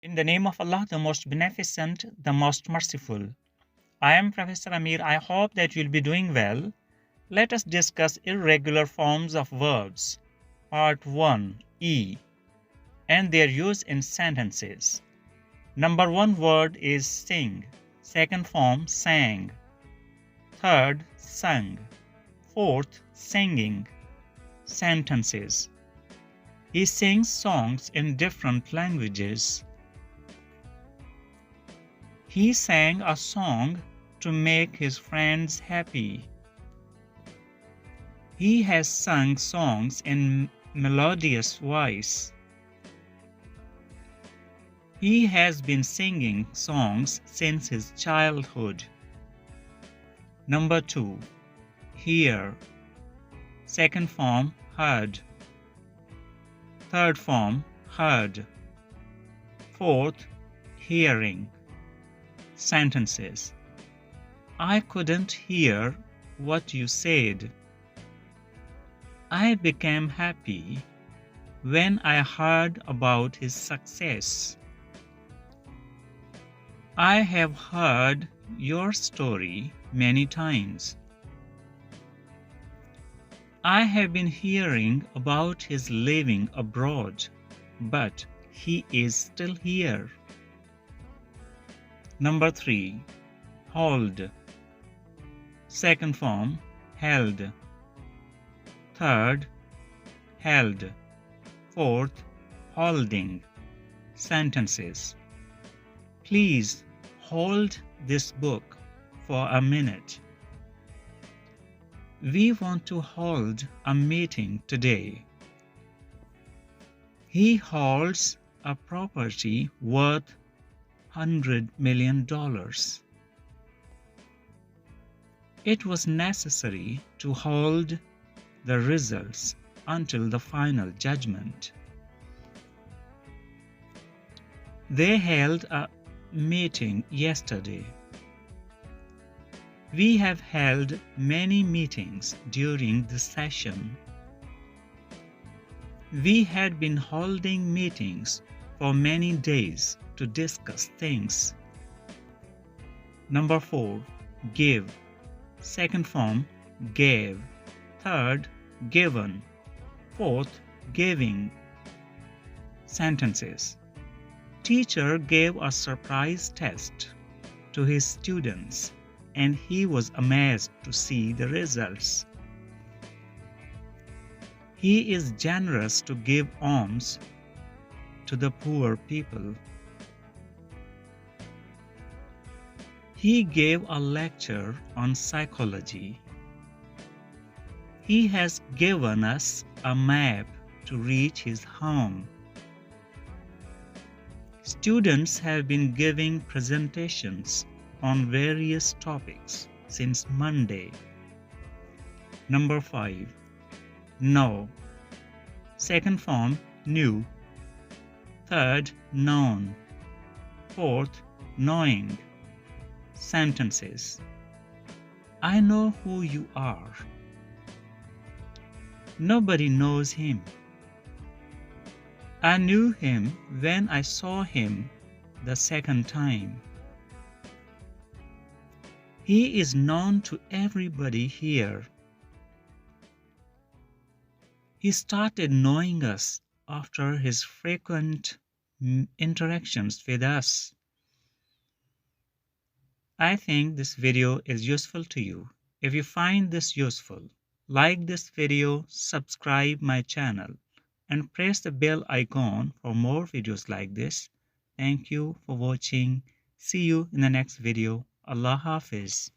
In the name of Allah, the most beneficent, the most merciful. I am Professor Ameer. I hope that you'll be doing well. Let us discuss irregular forms of verbs. Part 1, E, and their use in sentences. Number 1 word is sing. Second form, sang. Third, sung. Fourth, singing. Sentences. He sings songs in different languages. He sang a song to make his friends happy. He has sung songs in melodious voice. He has been singing songs since his childhood. Number 2, hear. Second form, heard. Third form, heard. Fourth, hearing. Sentences. I couldn't hear what you said. I became happy when I heard about his success. I have heard your story many times. I have been hearing about his living abroad, but he is still here. Number 3, hold. Second form, held. Third, held. Fourth, holding. Sentences. Please hold this book for a minute. We want to hold a meeting today. He holds a property worth $100 million. It was necessary to hold the results until the final judgment. They held a meeting yesterday. We have held many meetings during the session. We had been holding meetings for many days to discuss things. Number 4, give. Second form, gave. Third, given. Fourth, giving. Sentences. Teacher gave a surprise test to his students, and he was amazed to see the results. He is generous to give alms to the poor people. He gave a lecture on psychology. He has given us a map to reach his home. Students have been giving presentations on various topics since Monday. Number 5, know. Second form, knew. Third, known. Fourth, knowing. Sentences. I know who you are. Nobody knows him. I knew him when I saw him the second time. He is known to everybody here. He started knowing us after his frequent interactions with us. I think this video is useful to you. If you find this useful, like this video, subscribe my channel, and press the bell icon for more videos like this. Thank you for watching. See you in the next video. Allah Hafiz.